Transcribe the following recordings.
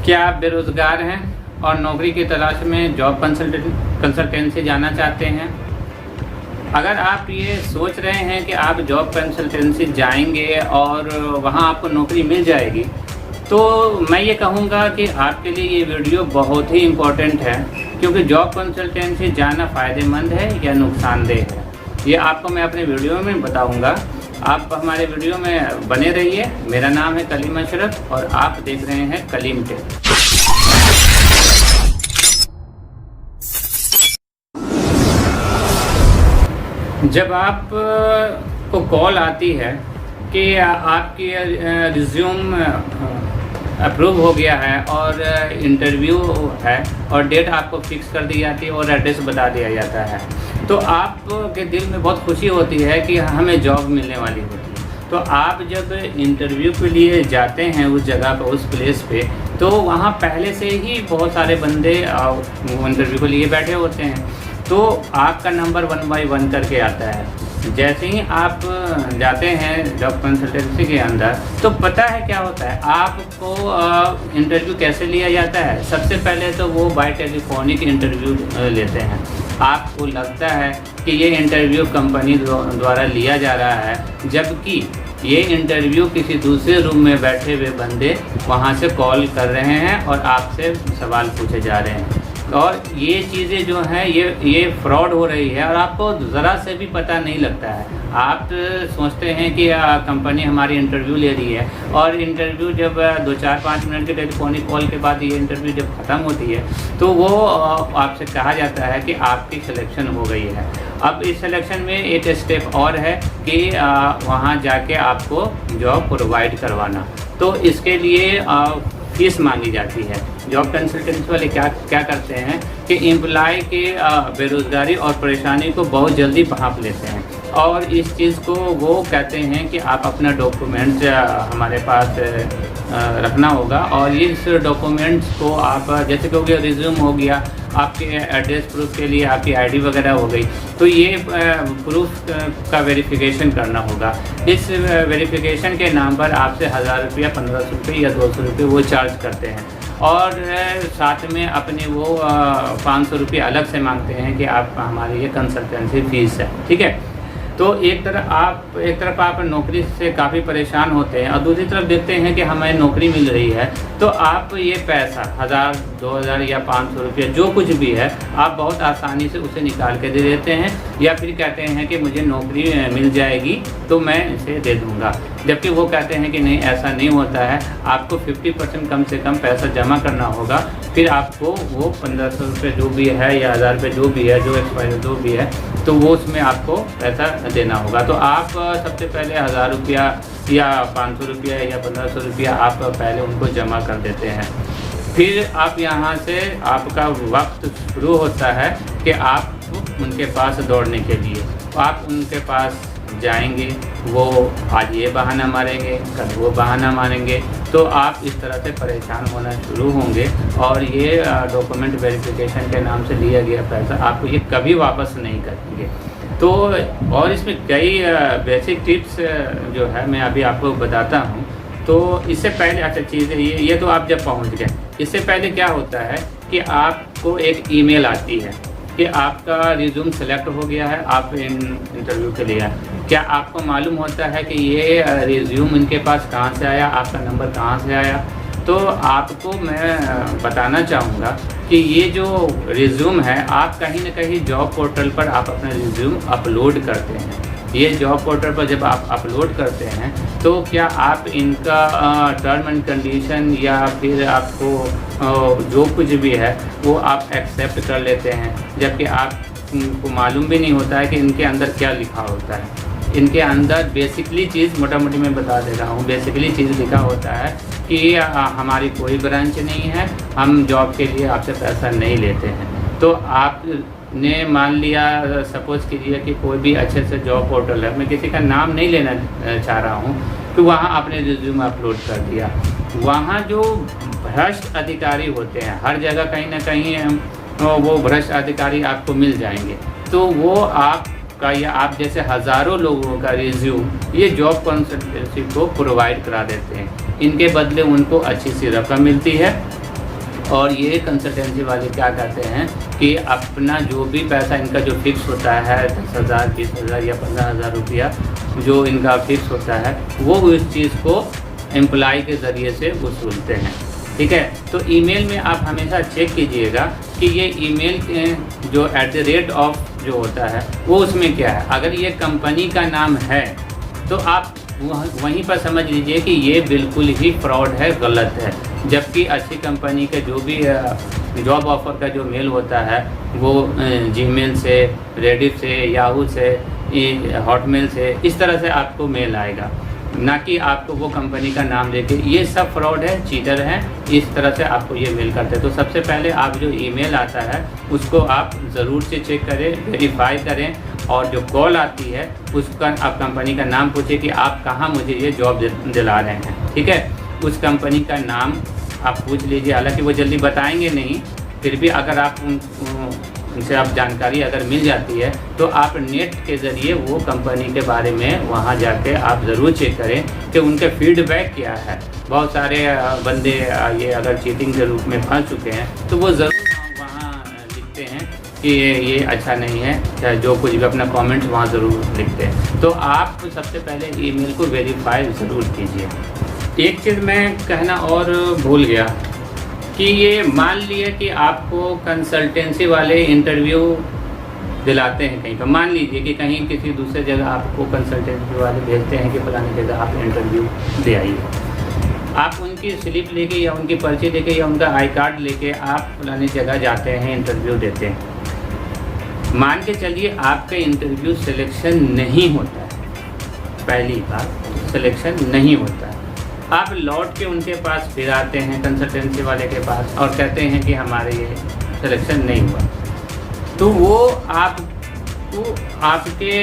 क्या आप बेरोज़गार हैं और नौकरी की तलाश में जॉब कंसल्टेंसी जाना चाहते हैं? अगर आप ये सोच रहे हैं कि आप जॉब कंसल्टेंसी जाएंगे और वहाँ आपको नौकरी मिल जाएगी, तो मैं ये कहूँगा कि आपके लिए ये वीडियो बहुत ही इम्पोर्टेंट है, क्योंकि जॉब कंसल्टेंसी जाना फ़ायदेमंद है या नुकसानदेह है, ये आपको मैं अपने वीडियो में बताऊँगा। आप हमारे वीडियो में बने रहिए। मेरा नाम है कलीम अशरफ और आप देख रहे हैं कलीम टेक। जब आप को कॉल आती है कि आपकी रिज्यूम अप्रूव हो गया है और इंटरव्यू है और डेट आपको फिक्स कर दी जाती है और एड्रेस बता दिया जाता है, तो आपके दिल में बहुत खुशी होती है कि हमें जॉब मिलने वाली होती है। तो आप जब इंटरव्यू के लिए जाते हैं उस जगह पर, उस प्लेस पे, तो वहाँ पहले से ही बहुत सारे बंदे इंटरव्यू के लिए बैठे होते हैं, तो आपका नंबर 1 बाय 1 करके आता है। जैसे ही आप जाते हैं जॉब कंसल्टेंसी के अंदर, तो पता है क्या होता है, आपको इंटरव्यू कैसे लिया जाता है। सबसे पहले तो वो बाय टेलीफोनिक इंटरव्यू लेते हैं। आपको लगता है कि ये इंटरव्यू कंपनी द्वारा लिया जा रहा है, जबकि ये इंटरव्यू किसी दूसरे रूम में बैठे हुए बंदे वहाँ से कॉल कर रहे हैं और आपसे सवाल पूछे जा रहे हैं। और ये चीज़ें जो हैं ये फ्रॉड हो रही है और आपको ज़रा से भी पता नहीं लगता है। आप सोचते हैं कि कंपनी हमारी इंटरव्यू ले रही है, और इंटरव्यू जब 2-4-5 मिनट के टेलीफोनिक कॉल के बाद ये इंटरव्यू जब ख़त्म होती है, तो वो आपसे कहा जाता है कि आपकी सिलेक्शन हो गई है। अब इस सिलेक्शन में एक स्टेप और है कि वहाँ जाके आपको जॉब प्रोवाइड करवाना। तो इसके लिए फीस मांगी जाती है। जॉब कंसल्टेंसी वाले क्या करते हैं कि एम्प्लॉय के बेरोज़गारी और परेशानी को बहुत जल्दी भांप लेते हैं, और इस चीज़ को वो कहते हैं कि आप अपना डॉक्यूमेंट्स हमारे पास रखना होगा, और इस डॉक्यूमेंट्स को आप जैसे कि हो गया रिज्यूम हो गया, आपके एड्रेस प्रूफ के लिए आपकी आईडी वगैरह हो गई, तो ये प्रूफ का वेरिफिकेशन करना होगा। इस वेरिफिकेशन के नाम पर आपसे 1000 रुपया, 1500 रुपये या 200 रुपये वो चार्ज करते हैं, और साथ में अपने वो 500 रुपये अलग से मांगते हैं कि आप हमारी ये कंसल्टेंसी फीस है, ठीक है। तो एक तरफ आप नौकरी से काफ़ी परेशान होते हैं और दूसरी तरफ देखते हैं कि हमें नौकरी मिल रही है, तो आप ये पैसा 1000, 2000 या 500 रुपये जो कुछ भी है, आप बहुत आसानी से उसे निकाल के दे देते हैं, या फिर कहते हैं कि मुझे नौकरी मिल जाएगी तो मैं इसे दे दूँगा। जबकि वो कहते हैं कि नहीं, ऐसा नहीं होता है। आपको 50% कम से कम पैसा जमा करना होगा, फिर आपको वो 1500 रुपये जो भी है या 1000 रुपये जो भी है, जो एक्सपायर जो भी है, तो वो उसमें आपको पैसा देना होगा। तो आप सबसे पहले 1000 रुपया या 500 रुपया या 1500 रुपया आप पहले उनको जमा कर देते हैं। फिर आप यहाँ से आपका वक्त शुरू होता है कि आप उनके पास दौड़ने के लिए, आप उनके पास जाएंगे, वो आज ये बहाना मारेंगे, कल वो बहाना मारेंगे, तो आप इस तरह से परेशान होना शुरू होंगे, और ये डॉक्यूमेंट वेरिफिकेशन के नाम से लिया गया पैसा आपको ये कभी वापस नहीं करेंगे। तो और इसमें कई बेसिक टिप्स जो है मैं अभी आपको बताता हूँ। तो इससे पहले अच्छा चीज़ है ये तो आप जब पहुँच गए, इससे पहले क्या होता है कि आपको एक ईमेल आती है कि आपका रिज्यूम सेलेक्ट हो गया है, आप इंटरव्यू के लिए आए। क्या आपको मालूम होता है कि ये रिज्यूम इनके पास कहाँ से आया, आपका नंबर कहाँ से आया? तो आपको मैं बताना चाहूँगा कि ये जो रिज्यूम है, आप कहीं ना कहीं जॉब पोर्टल पर आप अपना रिज्यूम अपलोड करते हैं। ये जॉब पोर्टल पर जब आप अपलोड करते हैं, तो क्या आप इनका टर्म एंड कंडीशन या फिर आपको जो कुछ भी है वो आप एक्सेप्ट कर लेते हैं, जबकि आपको मालूम भी नहीं होता है कि इनके अंदर क्या लिखा होता है। इनके अंदर बेसिकली चीज़ मोटा मोटी मैं बता दे रहा हूँ, बेसिकली चीज़ लिखा होता है कि हमारी कोई ब्रांच नहीं है, हम जॉब के लिए आपसे पैसा नहीं लेते हैं। तो आपने मान लिया, सपोज़ कीजिए कि कोई भी अच्छे से जॉब पोर्टल है, मैं किसी का नाम नहीं लेना चाह रहा हूँ, तो वहाँ आपने रिज्यूम अपलोड कर दिया। वहाँ जो भ्रष्ट अधिकारी होते हैं, हर जगह कहीं ना कहीं वो भ्रष्ट अधिकारी आपको मिल जाएंगे, तो वो आपका या आप जैसे हज़ारों लोगों का रिज्यूम ये जॉब कंसल्टेंसी को प्रोवाइड करा देते हैं। इनके बदले उनको अच्छी सी रकम मिलती है, और ये कंसल्टेंसी वाले क्या कहते हैं कि अपना जो भी पैसा इनका जो फिक्स होता है 10,000, 20,000 या 15,000 रुपया जो इनका फिक्स होता है, वो इस चीज़ को एम्प्लॉय के ज़रिए से वसूलते हैं। ठीक है, तो ईमेल में आप हमेशा चेक कीजिएगा कि ये ईमेल जो @ जो होता है वो उसमें क्या है। अगर ये कंपनी का नाम है तो आप वहीं पर समझ लीजिए कि ये बिल्कुल ही फ्रॉड है, गलत है। जबकि अच्छी कंपनी के जो भी जॉब ऑफ़र का जो मेल होता है वो जीमेल से, रेडिट से, याहू से, हॉटमेल से, इस तरह से आपको मेल आएगा, ना कि आपको वो कंपनी का नाम देके। ये सब फ्रॉड है, चीटर है, इस तरह से आपको ये मेल करते हैं। तो सबसे पहले आप जो ईमेल आता है उसको आप ज़रूर से चेक करें, वेरीफाई करें, और जो कॉल आती है उसका आप कंपनी का नाम पूछिए कि आप कहाँ मुझे ये जॉब दिला रहे हैं। ठीक है, उस कंपनी का नाम आप पूछ लीजिए। हालांकि वो जल्दी बताएंगे नहीं, फिर भी अगर आप उनसे आप जानकारी अगर मिल जाती है तो आप नेट के ज़रिए वो कंपनी के बारे में वहाँ जाके आप ज़रूर चेक करें कि उनके फीडबैक क्या है। बहुत सारे बंदे ये अगर चीटिंग के रूप में फंस चुके हैं तो वो ज़रूर वहाँ लिखते हैं कि ये अच्छा नहीं है, चाहे जो कुछ भी अपना कमेंट्स वहाँ ज़रूर लिखते हैं। तो आप सबसे पहले ईमेल को वेरीफाई ज़रूर कीजिए। एक चीज़ मैं कहना और भूल गया कि ये मान लिए कि आपको कंसल्टेंसी वाले इंटरव्यू दिलाते हैं कहीं पर। मान लीजिए कि कहीं किसी दूसरे जगह आपको कंसल्टेंसी वाले भेजते हैं कि फलानी जगह आप इंटरव्यू दे आइए। आप उनकी स्लिप लेके या उनकी पर्ची लेके या उनका आई कार्ड लेके आप फलानी जगह जाते हैं, इंटरव्यू देते हैं। मान के चलिए आपका इंटरव्यू सिलेक्शन नहीं होता है, पहली बात सिलेक्शन नहीं होता है। आप लौट के उनके पास फिर आते हैं कंसल्टेंसी वाले के पास और कहते हैं कि हमारे ये सिलेक्शन नहीं हुआ, तो वो आपके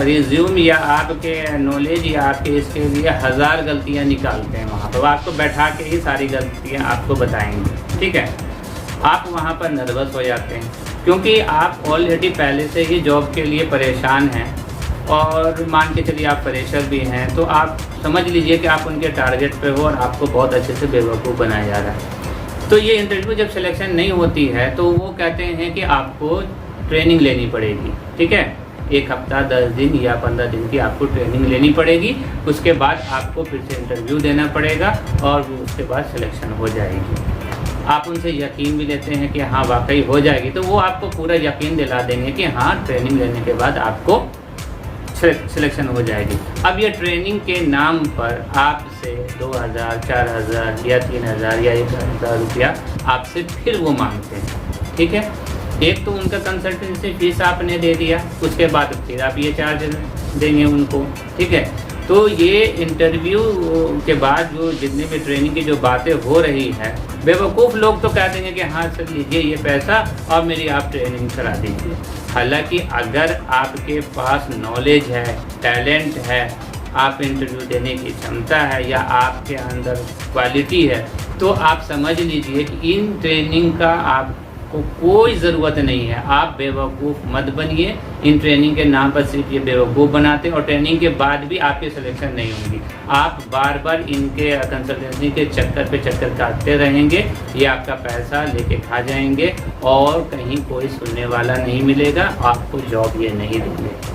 रिज्यूम या आपके नॉलेज या आपके इसके लिए 1000 गलतियां निकालते हैं वहाँ पर। तो आपको बैठा के ही सारी गलतियां आपको बताएंगे। ठीक है, आप वहाँ पर नर्वस हो जाते हैं क्योंकि आप ऑलरेडी पहले से ही जॉब के लिए परेशान हैं, और मान के चलिए आप फ्रेशर भी हैं, तो आप समझ लीजिए कि आप उनके टारगेट पे हो और आपको बहुत अच्छे से बेवकूफ़ बनाया जा रहा है। तो ये इंटरव्यू जब सिलेक्शन नहीं होती है तो वो कहते हैं कि आपको ट्रेनिंग लेनी पड़ेगी। ठीक है, 1 हफ्ता, 10 दिन या 15 दिन की आपको ट्रेनिंग लेनी पड़ेगी। उसके बाद आपको फिर से इंटरव्यू देना पड़ेगा और उसके बाद सिलेक्शन हो जाएगी। आप उनसे यकीन भी लेते हैं कि हाँ वाकई हो जाएगी, तो वो आपको पूरा यकीन दिला देंगे कि हाँ ट्रेनिंग लेने के बाद आपको सिलेक्शन हो जाएगी। अब ये ट्रेनिंग के नाम पर आपसे 2,000, 4,000 या 3,000 या 1,000 रुपया आपसे फिर वो मांगते हैं। ठीक है, एक तो उनका कंसल्टेंसी फीस आपने दे दिया, उसके बाद फिर आप ये चार्ज देंगे उनको। ठीक है, तो ये इंटरव्यू के बाद जो जितने भी ट्रेनिंग की जो बातें हो रही है, बेवकूफ़ लोग तो कह देंगे कि हाँ सर लीजिए ये पैसा और मेरी आप ट्रेनिंग करा दीजिए। हालांकि अगर आपके पास नॉलेज है, टैलेंट है, आप इंटरव्यू देने की क्षमता है या आपके अंदर क्वालिटी है, तो आप समझ लीजिए कि इन ट्रेनिंग का आपको कोई ज़रूरत नहीं है। आप बेवकूफ़ मत बनिए। इन ट्रेनिंग के नाम पर सिर्फ ये बेवकूफ़ बनाते हैं और ट्रेनिंग के बाद भी आपकी सिलेक्शन नहीं होगी। आप बार बार इनके कंसल्टेंसी के चक्कर पे चक्कर काटते रहेंगे, ये आपका पैसा लेके खा जाएंगे और कहीं कोई सुनने वाला नहीं मिलेगा, आपको जॉब ये नहीं देंगे।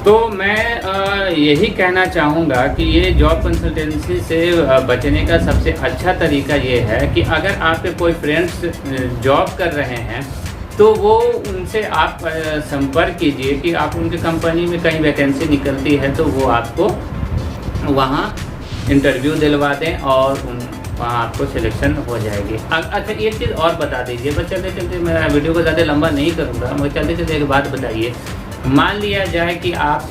तो मैं यही कहना चाहूँगा कि ये जॉब कंसल्टेंसी से बचने का सबसे अच्छा तरीका ये है कि अगर आपके कोई फ्रेंड्स जॉब कर रहे हैं तो वो उनसे आप संपर्क कीजिए कि आप उनकी कंपनी में कहीं वैकेंसी निकलती है तो वो आपको वहाँ इंटरव्यू दिलवा दें और वहाँ आपको सिलेक्शन हो जाएगी। अच्छा एक चीज़ और बता दीजिए, बस चलते चलते मैं वीडियो को ज़्यादा लंबा नहीं करूँगा, मुझे चलते चलते एक बात बताइए। मान लिया जाए कि आप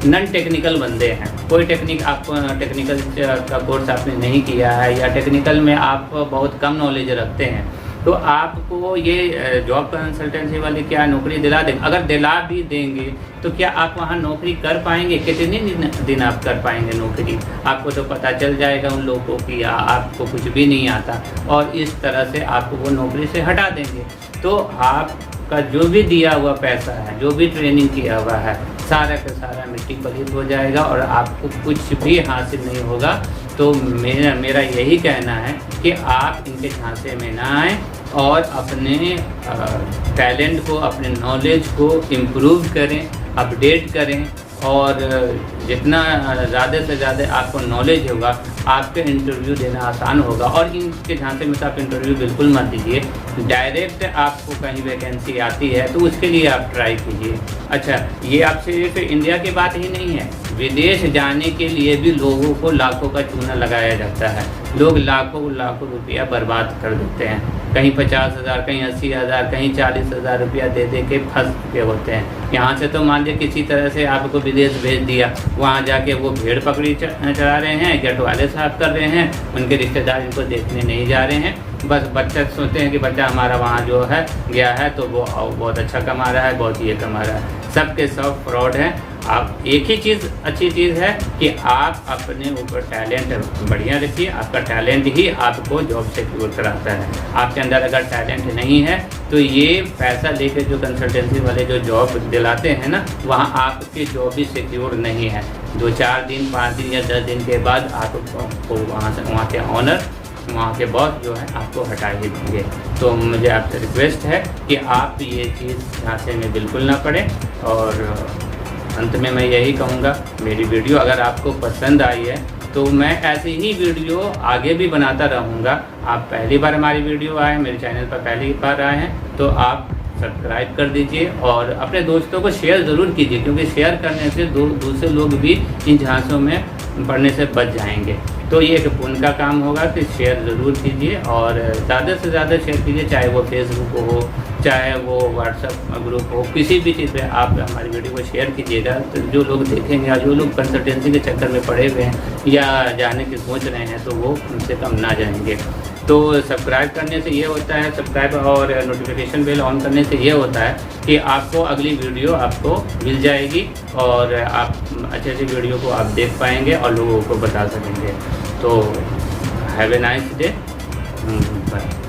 नॉन टेक्निकल बंदे हैं, कोई टेक्निकल का कोर्स आपने नहीं किया है या टेक्निकल में आप बहुत कम नॉलेज रखते हैं, तो आपको ये जॉब कंसल्टेंसी वाले क्या नौकरी दिला देंगे? अगर दिला भी देंगे तो क्या आप वहाँ नौकरी कर पाएंगे? कितने दिन आप कर पाएंगे नौकरी? आपको तो पता चल जाएगा उन लोगों की आपको कुछ भी नहीं आता और इस तरह से आपको वो नौकरी से हटा देंगे। तो आपका जो भी दिया हुआ पैसा है, जो भी ट्रेनिंग किया हुआ है, सारा का सारा मिट्टी पलीत हो जाएगा और आपको कुछ भी हासिल नहीं होगा। तो मेरा यही कहना है कि आप इनके झांसे में ना आएँ और अपने टैलेंट को, अपने नॉलेज को इम्प्रूव करें, अपडेट करें, और जितना ज़्यादा से ज़्यादा आपको नॉलेज होगा आपके इंटरव्यू देना आसान होगा। और इनके झांसे में तो आप इंटरव्यू बिल्कुल मत दीजिए, डायरेक्ट आपको कहीं वैकेंसी आती है तो उसके लिए आप ट्राई कीजिए। अच्छा, ये आप सिर्फ इंडिया की बात ही नहीं है, विदेश जाने के लिए भी लोगों को लाखों का चूना लगाया जाता है। लोग लाखों रुपया बर्बाद कर देते हैं, कहीं 50,000, कहीं 80,000, कहीं 40,000 रुपया दे के फंस चुके होते हैं। यहाँ से तो मान लीजिए किसी तरह से आपको विदेश भेज दिया, वहाँ जाके वो भेड़ पकड़ी चला रहे हैं, गेट वाले साफ कर रहे हैं, उनके रिश्तेदार इनको देखने नहीं जा रहे हैं। बस बच्चा सोचते हैं कि बच्चा हमारा वहाँ जो है गया है तो वो बहुत अच्छा कमा रहा है, बहुत ये कमा रहा है। सबके सब फ्रॉड हैं। आप एक ही चीज़ अच्छी चीज़ है कि आप अपने ऊपर टैलेंट बढ़िया रखिए। आपका टैलेंट ही आपको जॉब सिक्योर कराता है। आपके अंदर अगर टैलेंट नहीं है तो ये पैसा लेकर जो कंसल्टेंसी वाले जो जॉब दिलाते हैं ना, वहाँ आपकी जॉब भी सिक्योर नहीं है। 2-4 दिन, 5 दिन या 10 दिन के बाद आपको वहाँ के ऑनर, वहाँ के बॉस जो है आपको हटा ही देंगे। तो मुझे आपसे रिक्वेस्ट है कि आप ये चीज़ झांसे में बिल्कुल ना पड़े। और अंत में मैं यही कहूँगा, मेरी वीडियो अगर आपको पसंद आई है तो मैं ऐसी ही वीडियो आगे भी बनाता रहूँगा। आप पहली बार हमारी वीडियो आए, मेरे चैनल पर पहली बार आए हैं तो आप सब्सक्राइब कर दीजिए और अपने दोस्तों को शेयर ज़रूर कीजिए, क्योंकि शेयर करने से दूसरे लोग भी इन झांसों में पढ़ने से बच जाएंगे। तो ये एक पुण्य का काम होगा कि शेयर ज़रूर कीजिए और ज़्यादा से ज़्यादा शेयर कीजिए, चाहे वो फेसबुक हो, चाहे वो व्हाट्सएप ग्रुप हो, किसी भी चीज़ पे आप हमारी वीडियो को शेयर कीजिएगा। तो जो लोग देखेंगे या जो लोग कंसल्टेंसी के चक्कर में पड़े हुए हैं या जाने की सोच रहे हैं तो वो उनसे कम ना जाएंगे। तो सब्सक्राइब करने से ये होता है, सब्सक्राइब और नोटिफिकेशन बेल ऑन करने से ये होता है कि आपको अगली वीडियो आपको मिल जाएगी और आप अच्छे अच्छे वीडियो को आप देख पाएंगे और लोगों को बता सकेंगे। तो have a nice day. Bye.